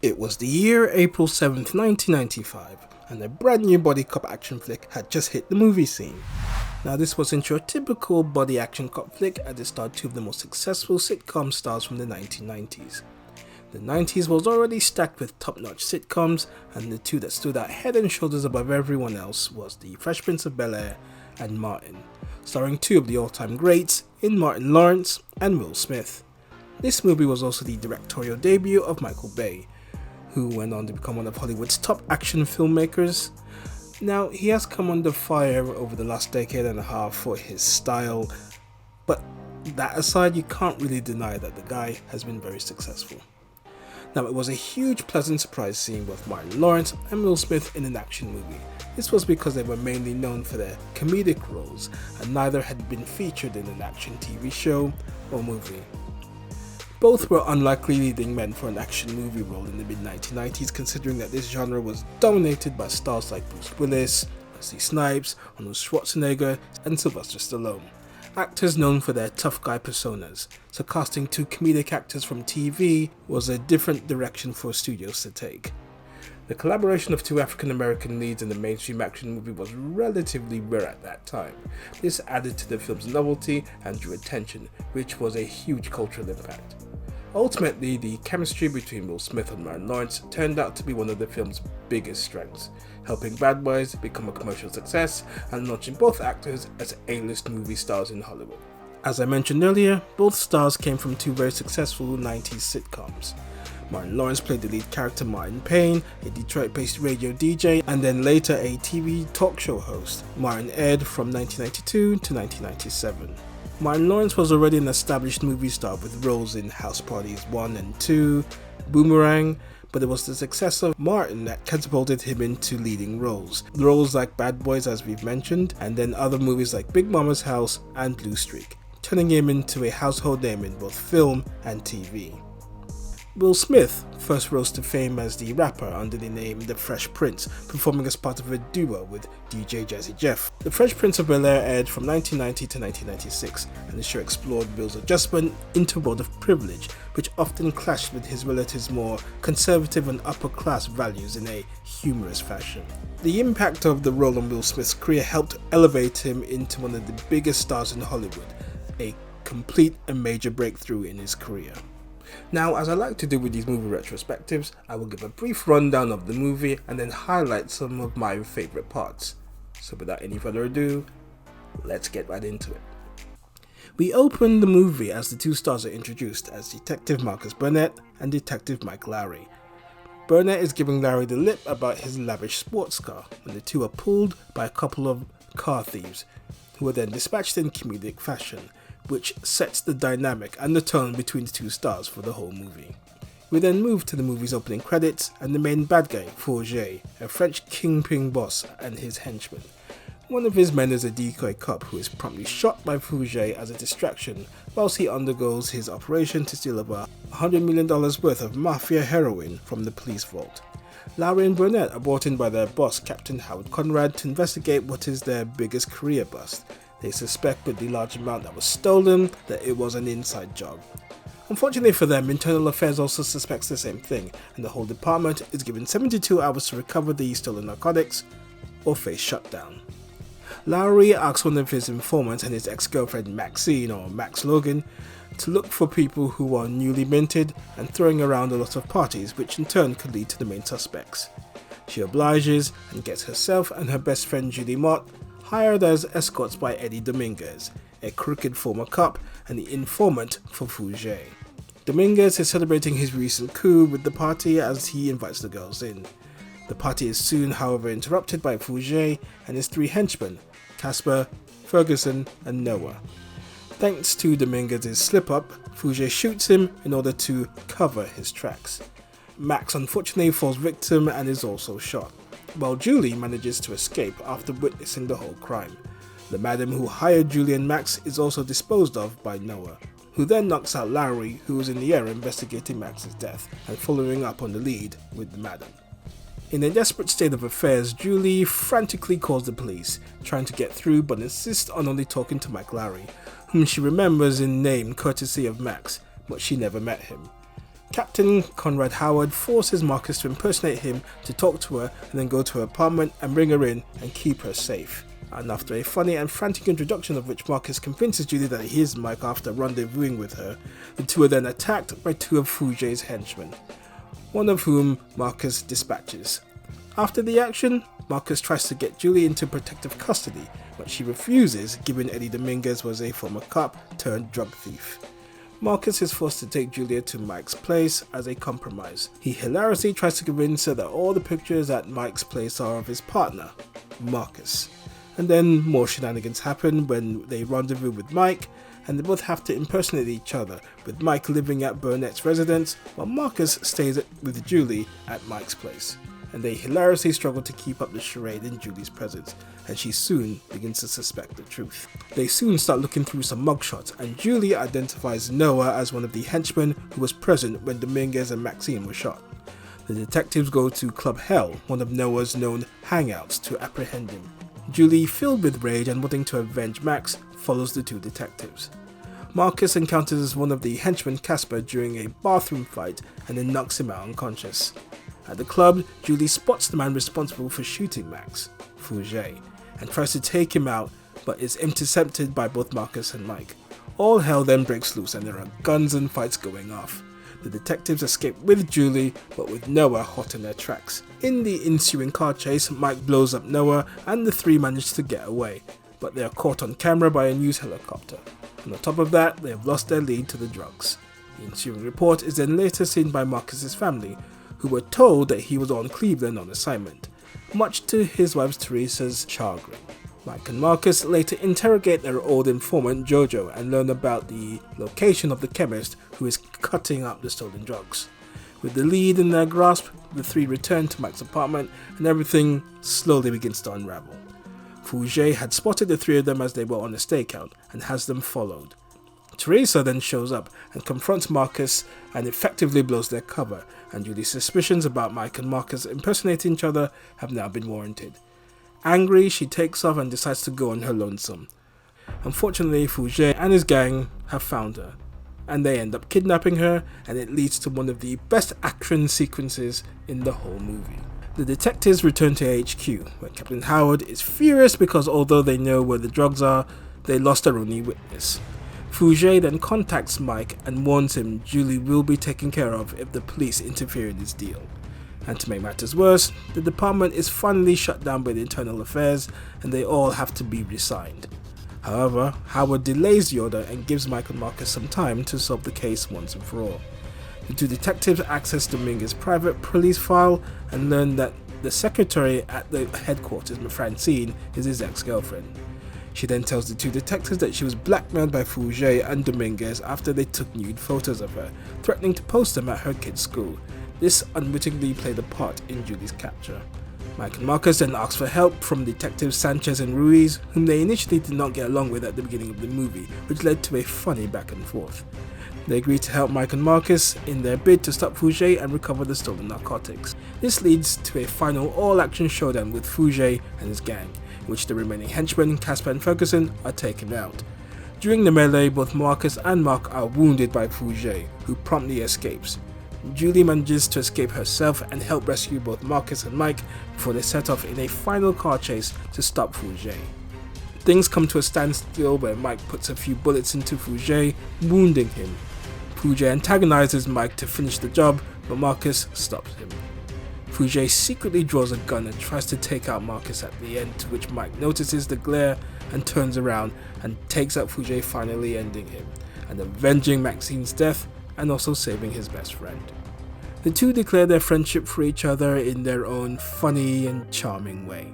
It was the year April 7th, 1995, and a brand new buddy cop action flick had just hit the movie scene. Now this wasn't your typical buddy action cop flick, as it starred two of the most successful sitcom stars from the 1990s. The 90s was already stacked with top-notch sitcoms, and the two that stood out head and shoulders above everyone else was the Fresh Prince of Bel-Air and Martin, starring two of the all-time greats in Martin Lawrence and Will Smith. This movie was also the directorial debut of Michael Bay, who went on to become one of Hollywood's top action filmmakers. Now, he has come under fire over the last decade and a half for his style, but that aside, you can't really deny that the guy has been very successful. Now, it was a huge pleasant surprise seeing both Martin Lawrence and Will Smith in an action movie. This was because they were mainly known for their comedic roles, and neither had been featured in an action TV show or movie. Both were unlikely leading men for an action movie role in the mid-1990s, considering that this genre was dominated by stars like Bruce Willis, Wesley Snipes, Arnold Schwarzenegger, and Sylvester Stallone. Actors known for their tough guy personas, so casting two comedic actors from TV was a different direction for studios to take. The collaboration of two African American leads in a mainstream action movie was relatively rare at that time. This added to the film's novelty and drew attention, which was a huge cultural impact. Ultimately, the chemistry between Will Smith and Martin Lawrence turned out to be one of the film's biggest strengths, helping Bad Boys become a commercial success and launching both actors as A-list movie stars in Hollywood. As I mentioned earlier, both stars came from two very successful 90s sitcoms. Martin Lawrence played the lead character Martin Payne, a Detroit-based radio DJ, and then later a TV talk show host, Martin Ed, from 1992 to 1997. Martin Lawrence was already an established movie star with roles in House Parties 1 and 2, Boomerang, but it was the success of Martin that catapulted him into leading roles. Roles like Bad Boys, as we've mentioned, and then other movies like Big Mama's House and Blue Streak, turning him into a household name in both film and TV. Will Smith first rose to fame as the rapper under the name The Fresh Prince, performing as part of a duo with DJ Jazzy Jeff. The Fresh Prince of Bel-Air aired from 1990 to 1996, and the show explored Will's adjustment into a world of privilege, which often clashed with his relatives' more conservative and upper-class values in a humorous fashion. The impact of the role on Will Smith's career helped elevate him into one of the biggest stars in Hollywood, a complete and major breakthrough in his career. Now, as I like to do with these movie retrospectives, I will give a brief rundown of the movie and then highlight some of my favourite parts. So without any further ado, let's get right into it. We open the movie as the two stars are introduced as Detective Marcus Burnett and Detective Mike Lowry. Burnett is giving Lowry the lip about his lavish sports car when the two are pulled by a couple of car thieves, who are then dispatched in comedic fashion, which sets the dynamic and the tone between the two stars for the whole movie. We then move to the movie's opening credits and the main bad guy, Fourget, a French kingpin boss, and his henchman. One of his men is a decoy cop who is promptly shot by Fourget as a distraction whilst he undergoes his operation to steal over $100 million worth of mafia heroin from the police vault. Lowry and Burnett are brought in by their boss, Captain Howard Conrad, to investigate what is their biggest career bust. They suspect with the large amount that was stolen that it was an inside job. Unfortunately for them, Internal Affairs also suspects the same thing, and the whole department is given 72 hours to recover the stolen narcotics or face shutdown. Lowry asks one of his informants and his ex-girlfriend Maxine, or Max Logan, to look for people who are newly minted and throwing around a lot of parties, which in turn could lead to the main suspects. She obliges and gets herself and her best friend Julie Mott hired as escorts by Eddie Dominguez, a crooked former cop and the informant for Fourget. Dominguez is celebrating his recent coup with the party as he invites the girls in. The party is soon, however, interrupted by Fourget and his three henchmen, Casper, Ferguson, and Noah. Thanks to Dominguez's slip-up, Fourget shoots him in order to cover his tracks. Max unfortunately falls victim and is also shot, while Julie manages to escape after witnessing the whole crime. The madam who hired Julie and Max is also disposed of by Noah, who then knocks out Lowry, who is in the air investigating Max's death and following up on the lead with the madam. In a desperate state of affairs, Julie frantically calls the police, trying to get through but insists on only talking to Mike Lowry, whom she remembers in name courtesy of Max, but she never met him. Captain Conrad Howard forces Marcus to impersonate him to talk to her and then go to her apartment and bring her in and keep her safe. And after a funny and frantic introduction of which Marcus convinces Julie that he is Mike after rendezvousing with her, the two are then attacked by two of Fouge's henchmen, one of whom Marcus dispatches. After the action, Marcus tries to get Julie into protective custody, but she refuses, given Eddie Dominguez was a former cop turned drug thief. Marcus is forced to take Julia to Mike's place as a compromise. He hilariously tries to convince her that all the pictures at Mike's place are of his partner, Marcus. And then more shenanigans happen when they rendezvous with Mike, and they both have to impersonate each other, with Mike living at Burnett's residence while Marcus stays with Julie at Mike's place. And they hilariously struggle to keep up the charade in Julie's presence, and she soon begins to suspect the truth. They soon start looking through some mugshots, and Julie identifies Noah as one of the henchmen who was present when Dominguez and Maxine were shot. The detectives go to Club Hell, one of Noah's known hangouts, to apprehend him. Julie, filled with rage and wanting to avenge Max, follows the two detectives. Marcus encounters one of the henchmen, Casper, during a bathroom fight and then knocks him out unconscious. At the club, Julie spots the man responsible for shooting Max, Fouge, and tries to take him out, but is intercepted by both Marcus and Mike. All hell then breaks loose and there are guns and fights going off. The detectives escape with Julie, but with Noah hot in their tracks. In the ensuing car chase, Mike blows up Noah and the three manage to get away, but they are caught on camera by a news helicopter. And on top of that, they have lost their lead to the drugs. The ensuing report is then later seen by Marcus's family, who were told that he was on Cleveland on assignment, much to his wife Teresa's chagrin. Mike and Marcus later interrogate their old informant Jojo and learn about the location of the chemist who is cutting up the stolen drugs. With the lead in their grasp, the three return to Mike's apartment and everything slowly begins to unravel. Fouge had spotted the three of them as they were on a stakeout and has them followed. Teresa then shows up and confronts Marcus and effectively blows their cover, and Julie's suspicions about Mike and Marcus impersonating each other have now been warranted. Angry, she takes off and decides to go on her lonesome. Unfortunately, Fouge and his gang have found her, and they end up kidnapping her, and it leads to one of the best action sequences in the whole movie. The detectives return to HQ, where Captain Howard is furious because although they know where the drugs are, they lost their only witness. Fouge then contacts Mike and warns him Julie will be taken care of if the police interfere in his deal. And to make matters worse, the department is finally shut down by the internal affairs and they all have to be resigned. However, Howard delays the order and gives Mike and Marcus some time to solve the case once and for all. The two detectives access Dominguez's private police file and learn that the secretary at the headquarters, Francine, is his ex-girlfriend. She then tells the two detectives that she was blackmailed by Fouge and Dominguez after they took nude photos of her, threatening to post them at her kid's school. This unwittingly played a part in Julie's capture. Mike and Marcus then ask for help from detectives Sanchez and Ruiz, whom they initially did not get along with at the beginning of the movie, which led to a funny back and forth. They agree to help Mike and Marcus in their bid to stop Fouge and recover the stolen narcotics. This leads to a final all-action showdown with Fouge and his gang, in which the remaining henchmen, Casper and Ferguson, are taken out. During the melee, both Marcus and Mark are wounded by Fouge, who promptly escapes. Julie manages to escape herself and help rescue both Marcus and Mike before they set off in a final car chase to stop Fouge. Things come to a standstill where Mike puts a few bullets into Fouge, wounding him. Fouge antagonizes Mike to finish the job, but Marcus stops him. Fouge secretly draws a gun and tries to take out Marcus at the end, to which Mike notices the glare and turns around and takes out Fouge, finally ending him, and avenging Maxine's death and also saving his best friend. The two declare their friendship for each other in their own funny and charming way.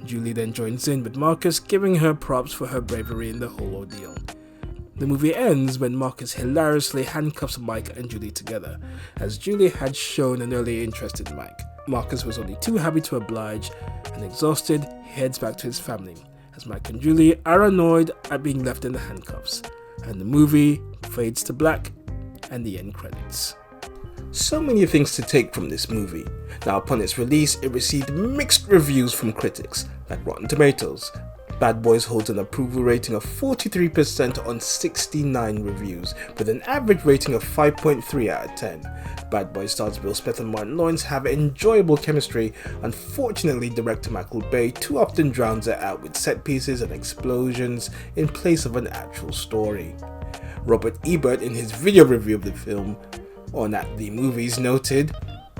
Julie then joins in with Marcus, giving her props for her bravery in the whole ordeal. The movie ends when Marcus hilariously handcuffs Mike and Julie together, as Julie had shown an early interest in Mike. Marcus was only too happy to oblige, and exhausted, he heads back to his family, as Mike and Julie are annoyed at being left in the handcuffs, and the movie fades to black and the end credits. So many things to take from this movie. Now, upon its release, it received mixed reviews from critics, like Rotten Tomatoes, Bad Boys holds an approval rating of 43% on 69 reviews, with an average rating of 5.3 out of 10. Bad Boys stars Will Smith and Martin Lawrence have enjoyable chemistry. Unfortunately, director Michael Bay too often drowns it out with set pieces and explosions in place of an actual story. Robert Ebert, in his video review of the film on At The Movies, noted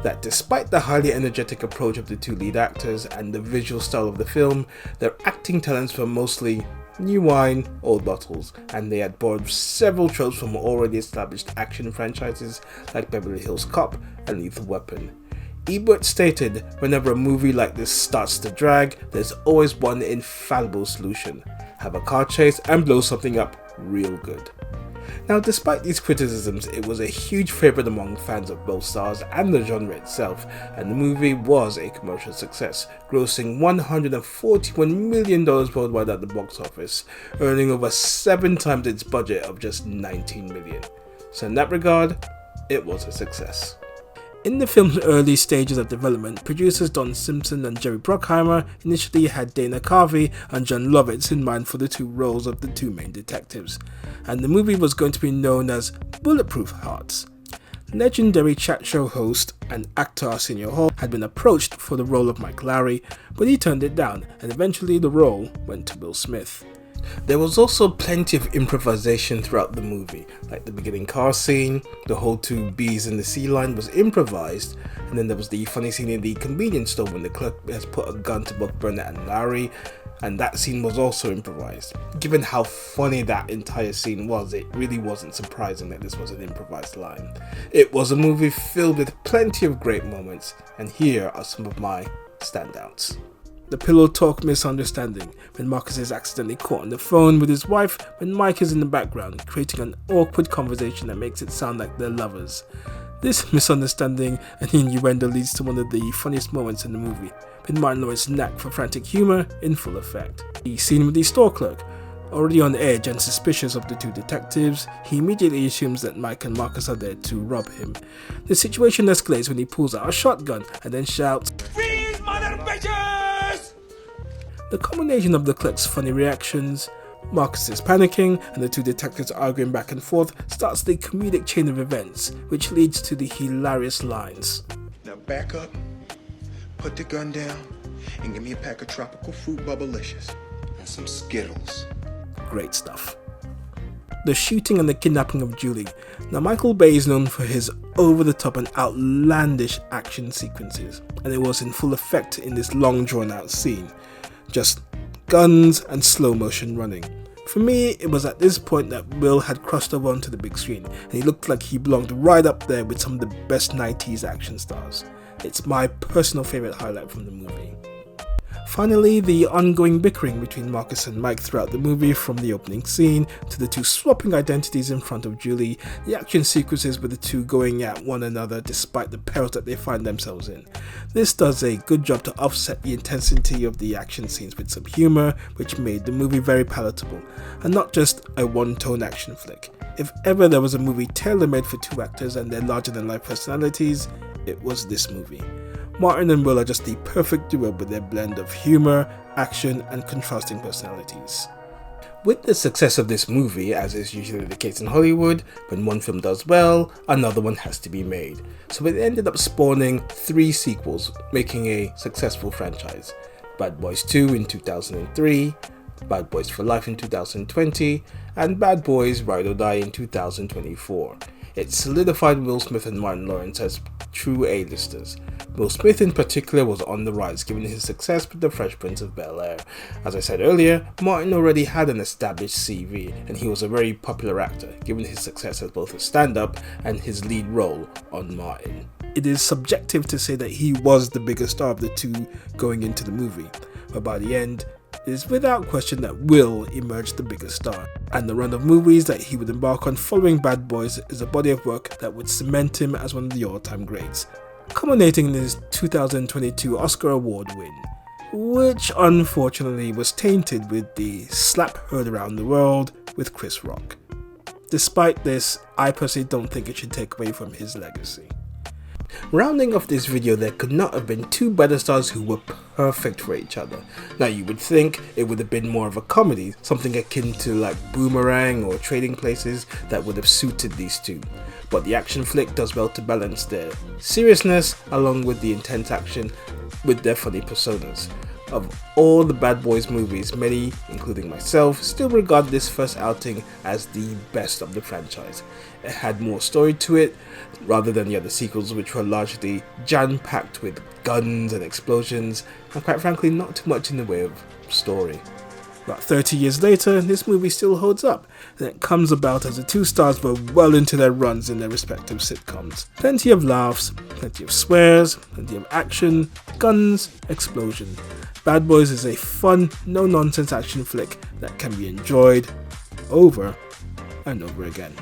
that despite the highly energetic approach of the two lead actors and the visual style of the film, their acting talents were mostly new wine, old bottles, and they had borrowed several tropes from already established action franchises like Beverly Hills Cop and Lethal Weapon. Ebert stated, "Whenever a movie like this starts to drag, there's always one infallible solution: have a car chase and blow something up real good." Now, despite these criticisms, it was a huge favourite among fans of both stars and the genre itself, and the movie was a commercial success, grossing $141 million worldwide at the box office, earning over 7 times its budget of just $19 million. So in that regard, it was a success. In the film's early stages of development, producers Don Simpson and Jerry Bruckheimer initially had Dana Carvey and John Lovitz in mind for the two roles of the two main detectives, and the movie was going to be known as Bulletproof Hearts. Legendary chat show host and actor Arsenio Hall had been approached for the role of Mike Lowrey, but he turned it down, and eventually the role went to Will Smith. There was also plenty of improvisation throughout the movie, like the beginning car scene. The whole two bees in the sea line was improvised, and then there was the funny scene in the convenience store when the clerk has put a gun to both Burnett and Lowrey, and that scene was also improvised. Given how funny that entire scene was, it really wasn't surprising that this was an improvised line. It was a movie filled with plenty of great moments, and here are some of my standouts. The pillow talk misunderstanding, when Marcus is accidentally caught on the phone with his wife when Mike is in the background, creating an awkward conversation that makes it sound like they're lovers. This misunderstanding and innuendo leads to one of the funniest moments in the movie, with Martin Lawrence's knack for frantic humour in full effect. The scene with the store clerk. Already on edge and suspicious of the two detectives, he immediately assumes that Mike and Marcus are there to rob him. The situation escalates when he pulls out a shotgun and then shouts, "Freeze, mother bitches!" The combination of the clerk's funny reactions, Marcus is panicking, and the two detectives arguing back and forth starts the comedic chain of events, which leads to the hilarious lines. "Now back up, put the gun down, and give me a pack of tropical fruit bubblicious and some Skittles." Great stuff. The shooting and the kidnapping of Julie. Now, Michael Bay is known for his over-the-top and outlandish action sequences, and it was in full effect in this long drawn-out scene. Just guns and slow motion running. For me, it was at this point that Will had crossed over onto the big screen, and he looked like he belonged right up there with some of the best 90s action stars. It's my personal favourite highlight from the movie. Finally, the ongoing bickering between Marcus and Mike throughout the movie, from the opening scene to the two swapping identities in front of Julie, the action sequences with the two going at one another despite the perils that they find themselves in. This does a good job to offset the intensity of the action scenes with some humour, which made the movie very palatable, and not just a one-tone action flick. If ever there was a movie tailor-made for two actors and their larger-than-life personalities, it was this movie. Martin and Will are just the perfect duo with their blend of humour, action, and contrasting personalities. With the success of this movie, as is usually the case in Hollywood, when one film does well, another one has to be made. So it ended up spawning 3 sequels, making a successful franchise. Bad Boys 2 in 2003, Bad Boys for Life in 2020, and Bad Boys Ride or Die in 2024. It solidified Will Smith and Martin Lawrence as true A-listers. Will Smith in particular was on the rise given his success with The Fresh Prince of Bel-Air. As I said earlier, Martin already had an established CV, and he was a very popular actor given his success as both a stand-up and his lead role on Martin. It is subjective to say that he was the biggest star of the two going into the movie, but by the end, it is without question that Will emerged the biggest star, and the run of movies that he would embark on following Bad Boys is a body of work that would cement him as one of the all-time greats, culminating in his 2022 Oscar award win, which unfortunately was tainted with the slap heard around the world with Chris Rock. Despite this, I personally don't think it should take away from his legacy. Rounding off this video, there could not have been two better stars who were perfect for each other. Now you would think it would have been more of a comedy, something akin to like Boomerang or Trading Places that would have suited these two. But the action flick does well to balance their seriousness along with the intense action with their funny personas. Of all the Bad Boys movies, many, including myself, still regard this first outing as the best of the franchise. It had more story to it, rather than the other sequels which were largely jam-packed with guns and explosions, and quite frankly not too much in the way of story. About 30 years later, this movie still holds up, and it comes about as the two stars were well into their runs in their respective sitcoms. Plenty of laughs, plenty of swears, plenty of action, guns, explosion. Bad Boys is a fun, no-nonsense action flick that can be enjoyed over and over again.